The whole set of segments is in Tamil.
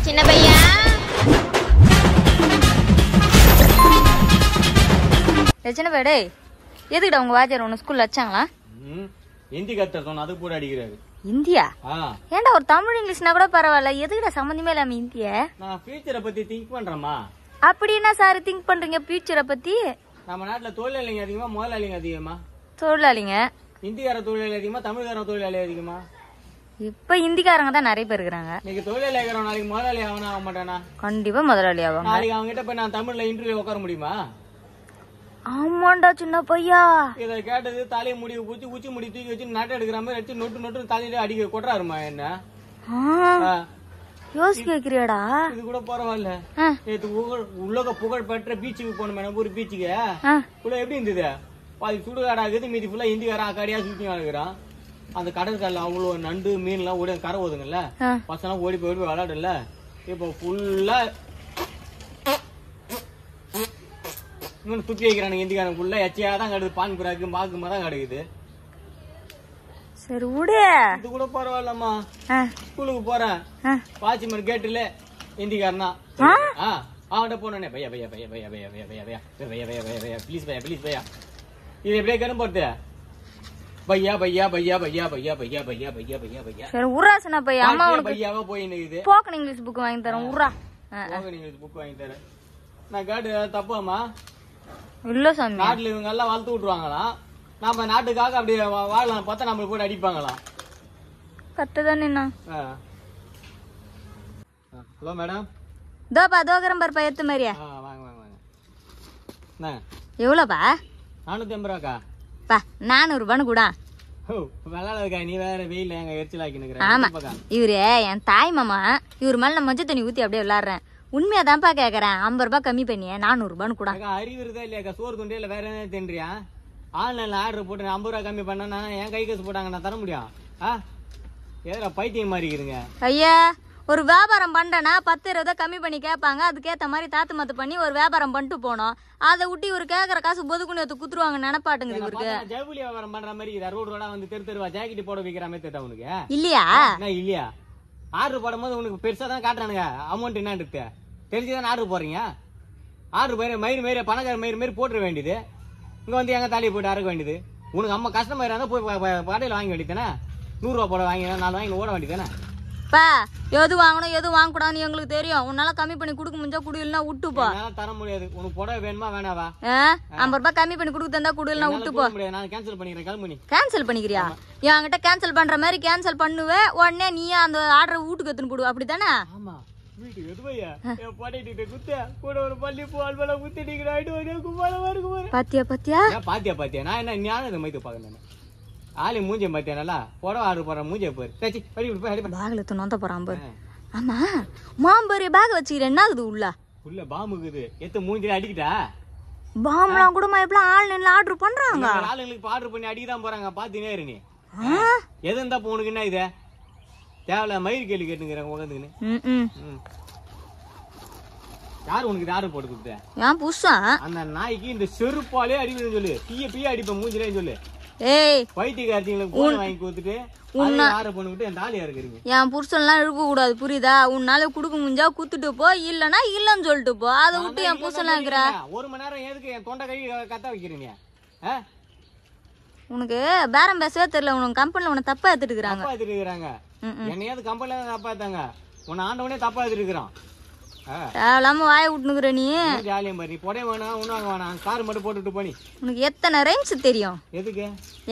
சின்ன பையா. சின்ன பையா டேய், எதுக்குடா உங்க வாத்தியார் ஒன்னு ஸ்கூல்ல வச்சாங்களா? ஹிந்தி கத்த சொன்ன அது கூட அடிக்கிறாரு. இந்தியா? ஏன்டா ஒரு தமிழ் இங்கிலீஷ்னா கூட பரவாயில்ல, எதுக்குடா சம்பந்தமே இல்லாம இந்திய? நான் ஃபியூச்சரை பத்தி திங்க் பண்றேமா. அப்படி என்ன சார் திங்க் பண்றீங்க ஃபியூச்சரை பத்தி? நம்ம நாட்டுல தொழிலாளிங்க அதிகமா முதலாளிங்க அதிகமா? தொழிலாளிங்க. இந்திக்கார தொழிலாளி அதிகமா தமிழ்கார தொழிலாளி அதிகமா? இப்ப இந்திக்காரங்க தான் நிறைய பேர் இருக்காங்க. இன்னைக்கு தொழிலாளி ஆகிறோம், நாளைக்கு முதலாளி ஆகணும் ஆக மாட்டானா? கண்டிப்பா முதலாளி ஆவாங்க. நாளைக்கு அவங்க கிட்ட போய் நான் தமிழ்ல இன்டர்வியூ உட்கார முடியுமா? ஆமாண்டா சின்ன பையா. இதை கேட்டது தலையை முடி ஊத்தி உச்சி முடி தூக்கி வச்சு நாட்டை எடுக்கிற மாதிரி எடுத்து நொட்டு நொட்டு தலையில அடிக்க கொட்டுறாருமா என்ன? யோசிக்க வைக்கிறியாடா? இது கூட பரவாயில்ல. உலக புகழ் பெற்ற பீச்சுக்கு போனோம், ஒரு பீச்சுக்கு கூட எப்படி இருந்தது? பாதி சுடுகாடா இருக்குது, மீதி ஃபுல்லா இந்திக்காரன் அக்காடியா சுத்தி வாழ்கிறான். அந்த கடற்கரையில அவ்வளவு நண்டு மீன் எல்லாம் ஓடி கரை ஓதுங்கல்ல, பசங்க ஓடி போய் விளையாடுல. இப்போ ஃபுல்லா துப்பி வைக்கிறானுங்க இந்திக்காரன். ஃபுல்லா எச்சையாதான் கிடக்குது, பான் புறாக்கு மாக்குமா தான் கிடக்குது. சரி விடு, இது கூட பரவாயில்லம்மா. ஸ்கூலுக்கு போறேன், வாட்ச்மேன் கேட்டுல இந்திக்காரனா அவன்கிட்ட போனே, பையா பையா பையா பையா பையா பையா பையா பையா பையா பையா பையா பையா ப்ளீஸ் பையா ப்ளீஸ் பையா. இது எப்படியே கரும் போறது? பையா பையா பையா பையா பையா பையா பையா பையா பையா பையா. சரி உராசனா பையா, அம்மா உனக்கு பையாவா போயினுக்குது. ஸ்போக்கன் இங்கிலீஷ் புக் வாங்கி தரேன் உரா. ஸ்போக்கன் இங்கிலீஷ் புக் வாங்கி தரேன். நான் கேட்டு தப்பாமா? இல்ல சாமி, நாட்டுல இவங்க எல்லாம் வளர்த்து விட்டுருவாங்களாம், நம்ம நாட்டுக்காக அப்படி வாழலாம் பார்த்தா நம்மளுக்கு போட்டு அடிப்பாங்களாம். கரெக்ட் தானே. Hello madam. தோப்பா தோகரம் பருப்பா எடுத்த மாதிரியா? வாங்க வாங்க வாங்க. எவ்வளோப்பா? 450 ரூபாக்கா. பா 400 ரூபான்னு கூட. விளாடாதுக்கா, நீ வேற வெயில எங்க எரிச்சல் ஆக்கினுக்குற. ஆமா, இவரு என் தாய் மாமா, இவரு மேல நான் மஞ்சள் தண்ணி ஊத்தி அப்படியே விளாடுறேன். உண்மையாதான்ப்பா கேக்குறேன், 50 ரூபாய் கம்மி பண்ணி 400 ரூபான்னு கூட. அறிவு இருக்கா இல்லையாக்கா? சோறு துண்டே இல்ல வேற என்ன தின்றியா? ஆன்லைன்ல ஆர்டர் போட்டு 50 ரூபாய் கம்மி பண்ணா என் கை காசு போட்டாங்க நான் தர முடியும்? ஏதா பைத்தியம் மாதிரி இருக்குதுங்க. ஐயா, ஒரு வியாபாரம் பண்றேன்னா 10-20 கம்மி பண்ணி கேட்பாங்க, அதுக்கேற்ற மாதிரி தாத்து மாத்து பண்ணி ஒரு வியாபாரம் பண்ணிட்டு போனோம். அதை விட்டு இவரு கேட்கற காசு பொதுக்குன்னு எடுத்து குத்துருவாங்க நினைப்பாட்டுங்க இவருக்கு. ஜவுளி வியாபாரம் பண்ற மாதிரி ரோடு ரோடா வந்து தெரு தெருவா ஜாக்கெட் போட வைக்கிற மாதிரி தெரியுதா உனக்கு? இல்லையா? இல்லையா? ஆர்டர் போடும் போது உனக்கு பெருசா தான் காட்டுறானுங்க அமௌண்ட் என்னன்னு தெரிஞ்சுதான் ஆர்டர் போடுறீங்க. ஆர்டர் போய் மயிறு மாரி பணக்கார மயிறு மாரி போட்டுற வேண்டியது, இங்க வந்து எங்க தாலியை போட்டு அறக்க வேண்டியது. உனக்கு அம்மா கஸ்டமர் இருந்தா போய் கடையில் வாங்க வேண்டியதானே? 100 ரூபா போட வாங்கி 4 வாங்கி ஓட வேண்டியதானே? பா எது வாங்கணும் எது வாங்கக்கூடாதுன்னு எங்களுக்கு தெரியும். உன்னால கம்மி பண்ணி கொடுக்க முடிஞ்சா குடு, இல்லைன்னா விட்டுப்போ. தர முடியாது. உனக்கு புடவை வேணுமா வேணாவா? 50 ரூபாய் கம்மி பண்ணி கொடுக்க தந்தா குடு, இல்லைன்னா விட்டுப்போ. நான் கேன்சல் பண்ணிக்கிறேன். கிளம்பி. கேன்சல் பண்ணிக்கிறியா? என்கிட்ட கேன்சல் பண்ற மாதிரி கேன்சல் பண்ணுவேன், உடனே நீ அந்த ஆர்டர் வீட்டுக்கு எடுத்துன்னு போடு, அப்படித்தானே? ஆமா, வீட்டுக்கு எதுவையா பாட்டிட்டு குத்த கூட ஒரு பள்ளி பால் பழம் குத்திட்டு பாத்தியா பாத்தியா பாத்தியா பாத்தியா. நான் என்ன ஞானம் மைத்து பாக்கணும். ஆளி மூஞ்சியம் பாத்தியா? நல்லா புடவை ஆர்டர் போற மூஞ்சிய போரு. பேக்ல துணந்த போறான் பாரு. ஆமா, மாம்பரி பேக் வச்சுக்கிறேன், என்ன ஆகுது உள்ள? உள்ள பாம்புக்குது, எத்த மூஞ்சில அடிக்கிட்டா? பாம்பெல்லாம் கூட எப்பலாம் ஆன்லைன்ல ஆர்டர் பண்றாங்க. ஆளுங்களுக்கு ஆர்டர் பண்ணி அடிக்கதான் போறாங்க, பாத்தினே இரு நீ. எது இருந்தா உனக்கு என்ன இது தேவையில்ல மயிர் கேள்வி கேட்டுங்கிறாங்க உட்காந்துக்குன்னு. யாரு உனக்கு ஆர்டர் போட்டு கொடுத்த? ஏன் புதுசா? அந்த நாய்க்கு இந்த செருப்பாலே அடிப்பதுன்னு சொல்லு, பிய அடிப்ப மூஞ்சிலே சொல்லு. ஏய் பைத்தியக்காரங்களுக்கு போன் வாங்கி கொடுத்துட்டு ஆர்டர் பண்ணிட்டு என் தாலியா இருக்கிறீங்க. என் புருஷன்லாம் இழுக்க கூடாது, புரியுதா? உன்னால குடுக்க முடிஞ்சா குத்துட்டு போ, இல்லன்னா இல்லன்னு சொல்லிட்டு போ. அதை விட்டு என் புருஷன்லாம் இருக்கிற 1 மணி நேரம் எதுக்கு என் தொண்டை கை கத்த வைக்கிறீங்க? உனக்கு பேரம் பேசவே தெரியல. உனக்கு கம்பெனில உன்னை தப்பா எடுத்துட்டு இருக்காங்க. என்னையாவது கம்பெனில தப்பா எடுத்தாங்க, உன்னை ஆண்டவனே தப்பா எடுத்துட்டு இருக்கிறான். தேவையில்லாம வாய விட்டுனுக்குற நீ. ஜாலியம் பாரு, நீ புடவை வேணாம் ஒன்னும் வேணாம், கார் மட்டும் போட்டுட்டு போனி. உனக்கு எத்தனை ரைம்ஸ் தெரியும்? எதுக்கு?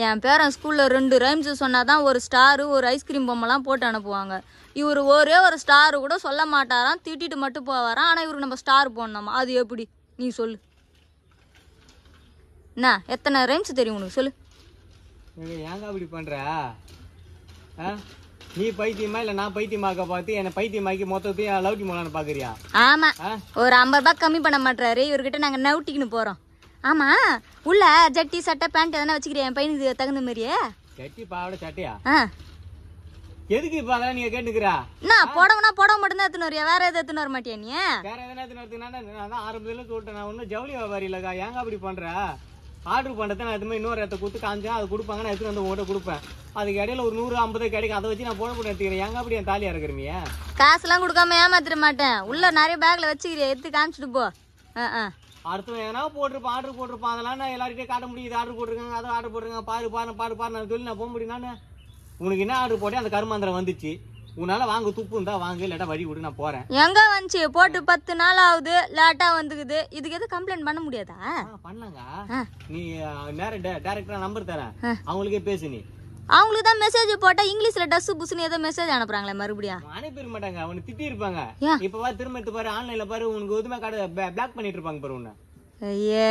என் பேரன் ஸ்கூல்ல 2 ரைம்ஸ் சொன்னாதான் ஒரு ஸ்டாரு ஒரு ஐஸ்கிரீம் பொம்மைலாம் போட்டு அனுப்புவாங்க. இவரு ஒரே ஒரு ஸ்டாரு கூட சொல்ல மாட்டாராம், திட்டிட்டு மட்டும் போவாராம். ஆனா இவருக்கு நம்ம ஸ்டார் போடணுமா? அது எப்படி நீ சொல்லு? என்ன எத்தனை ரைம்ஸ் தெரியும் உனக்கு சொல்லு? ஏங்க அப்படி பண்ற? நீ பைத்தியமா இல்ல நான் பைத்தியமாக்க பார்த்து என்ன பைத்தியமாக்கி மொத்தத்தையும் லவுட்டி போலான்னு பாக்குறியா? ஆமா, ஒரு 50 ரூபாய் கம்மி பண்ண மாட்டாரு இவர்கிட்ட. நாங்க நவுட்டிக்கின்னு போறோம். ஆமா, உள்ள ஜட்டி சட்டை பேண்ட் எதனா வச்சுக்கிறியா என் பையனுக்கு தகுந்த மாதிரியே? ஜட்டி பாவாடை சட்டையா? எதுக்கு இப்ப அதெல்லாம் நீங்க கேட்டுக்கிறா? நான் புடவைனா புடவை மட்டும் தான் எடுத்துன்னு வரியா? வேற எதுவும் எடுத்துன்னு வர மாட்டியா நீ? வேற எதனா எடுத்துன்னு வரதுனா நான் ஆரம்பத்துல சொல்லிட்டேன், நான் ஒன்னும் ஜவுளி வியாபாரி இல்லக்கா. ஏங்க அப்படி பண்ற? ஆர்டர் பண்றதை நான் எதுவுமே இன்னொரு இடத்த கொடுத்து காமிச்சேன், அது கொடுப்பாங்க, நான் எடுத்து வந்து உங்கள்கிட்ட கொடுப்பேன். அதுக்கு இடையில ஒரு 100-50 கிடைக்கும், அதை வச்சு நான் போட போட்டு எடுத்துக்கிறேன். எங்க அப்படி என் தாலியா இருக்கிறீங்க? காசுலாம் கொடுக்காம ஏமாத்திர மாட்டேன். உள்ள நிறைய பேக்ல வச்சுக்கிறேன், எடுத்து காமிச்சிட்டு போ. அடுத்த எதனா போட்டிருப்பான், ஆர்டர் போட்டிருப்பான், அதெல்லாம் நான் எல்லார்கிட்டயும் காட்ட முடியுது. ஆர்டர் போட்டிருக்காங்க, அதை ஆர்டர் போட்டிருக்காங்க, பாரு நான் சொல்லி நான் போக முடியும். நானு உனக்கு என்ன ஆர்டர் போட்டேன், அந்த கருமாந்திரம் வந்துச்சு. உன்னால வாங்க, துப்பு இருந்தா வாங்க, இல்லாட்டா வழி விடு, நான் போறேன். எங்க வந்துச்சு? போட்டு 10 நாள் ஆகுது, லேட்டா வந்துக்குது. இதுக்கு எதுவும் கம்ப்ளைண்ட் பண்ண முடியாதா? பண்ணலாங்க. நீ நேரம் டைரக்டரா நம்பர் தரேன், அவங்களுக்கே பேசு. நீ அவங்களுக்கு தான் மெசேஜ் போட்டா இங்கிலீஷ்ல டஸ் புஸ்னு ஏதோ மெசேஜ் அனுப்புறாங்களே மறுபடியும். அனுப்பிட மாட்டாங்க, அவனை திட்டி இருப்பாங்க. இப்ப வா திரும்ப எடுத்து பாரு, ஆன்லைன்ல பாரு, உனக்கு எதுவுமே கடை பிளாக் பண்ணிட்டு இருப்பாங்க பாரு உன்ன. ஐயே,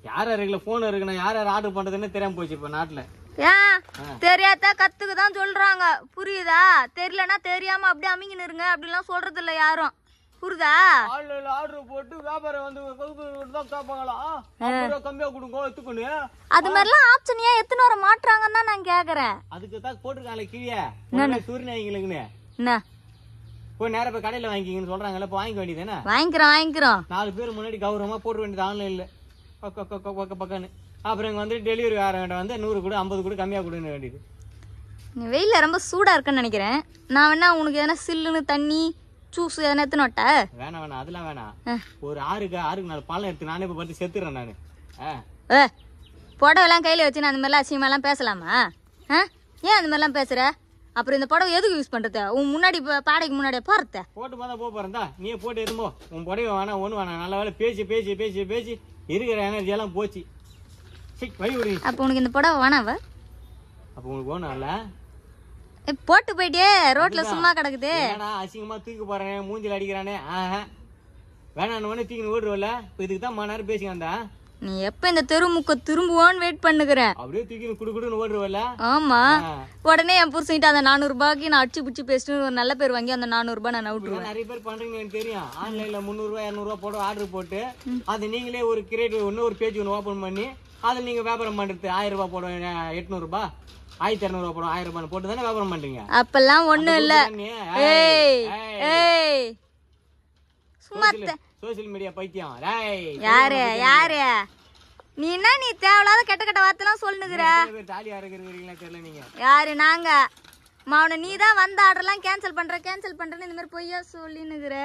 யார் யாருக்குல போன் இருக்குன்னா யார் யார் ஆர்டர் பண்றதுன்னு தெரியாம போச்சு இப்ப நாட்டுல. ஏன் தெரியாத கத்துக்குதான் சொல்றாங்க, புரியுதா? தெரியலன்னா தெரியாம அப்படியே அமைங்கின்னு இருங்க அப்படிலாம் சொல்றது இல்ல யாரும், புரியுதா? ஆன்லைன்ல ஆர்டர் போட்டு வியாபாரம் வந்து தான் கேட்பாங்களா, கம்மியா கொடுங்க எடுத்துக்கொண்டு. அது மாதிரிலாம் ஆப்ஷன் ஏன் எத்தனை வர மாட்டுறாங்கன்னு தான் நான் கேக்குறேன். அதுக்கு தான் போட்டிருக்காங்களே கீழே சூரியநாயகிகளுக்குன்னு. என்ன போய் நேரம் போய் கடையில வாங்கிக்கிங்கன்னு சொல்றாங்கல்ல, இப்போ வாங்கிக்க வேண்டியதானே? வாங்கிக்கிறோம் 4 பேர் முன்னாடி கௌரவமா போட்டு வேண்டியது ஆன்லைன்ல பக்கன்னு. அப்புறம் இங்க வந்து டெலிவரி வேறவங்கிட்ட வந்து 100 கூட 50 கூட கம்மியா கொடுன்னு வேண்டியது. நீ வெயில ரொம்ப சூடா இருக்குன்னு நினைக்கிறேன். நான் வேணா உனக்கு எதனா சில்லுன்னு தண்ணி ஜூஸ் எதனா எடுத்துனோட்ட? வேணாம் அதெல்லாம் வேணாம். ஒரு ஆறுக்கு 4 பாலம் எடுத்து நானே இப்ப பார்த்து செத்துறேன் நானு. புடவெல்லாம் கையில வச்சு நான் அந்த மாதிரிலாம் அசிங்கமெல்லாம் பேசலாமா? ஏன் அந்த மாதிரிலாம் பேசுற? அப்புறம் இந்த புடவை எதுக்கு யூஸ் பண்றது? உன் முன்னாடி பாடைக்கு முன்னாடியே போறத போட்டு பார்த்தா போறதா? நீயே போட்டு எதுமோ உன் புடவை வேணாம், ஒண்ணு வேணாம். நல்ல வேலை பேசி இருக்கிற எனர்ஜி எல்லாம் போச்சு. அப்ப உனக்கு இந்த புடவை வேணாவ? அப்ப உனக்கு வேணும்ல? போட்டு போயிட்டே ரோட்ல சும்மா கிடக்குது. அசிங்கமா தூக்கி போறேன், மூஞ்சில அடிக்கிறானே. வேணான்னு தூக்கி ஓடுறல. இதுக்கு தான் மணி நேரம் பேசிக்கண்டா. நீ எப்ப இந்த தெருமுக்க திரும்புவான்னு வெயிட் பண்ணுகிறேன். அப்படியே தூக்கி குடுக்குடுன்னு ஓடுறவல்ல. ஆமா, உடனே என் புருஷன்கிட்ட அந்த 400 ரூபாய்க்கு நான் அடிச்சு பிடிச்சி பேசிட்டு ஒரு நல்ல பேர் வாங்கி அந்த 400 ரூபாய் நான் விட்டுருவேன். நிறைய பேர் பண்றீங்க எனக்கு தெரியும். ஆன்லைன்ல 300 ரூபாய் 200 ரூபாய் போட ஆர்டர் போட்டு அது நீங்களே ஒரு கிரேட் இன்னொரு பேஜ் ஒன்று ஓபன் பண்ணி அதுல நீங்க வியாபாரம் பண்றது 1000 ரூபாய் போடுவீங்க, 800 ரூபாய் 1200 ரூபாய் போடும், 1000 ரூபாய் போட்டு தானே வியாபாரம் பண்றீங்க. அப்பெல்லாம் ஒண்ணும் இல்ல. சும்மா சோசியல் மீடியா பைத்தியம். யாரு நீ? என்ன நீ தேவையில்லாத கெட்ட வார்த்தைலாம் சொல்லுகிற? யாரு? நாங்க மாவன நீ தான் வந்த ஆர்டர்லாம் கேன்சல் பண்றேன்னு இந்த மாதிரி பொய்யா சொல்லினுகிற.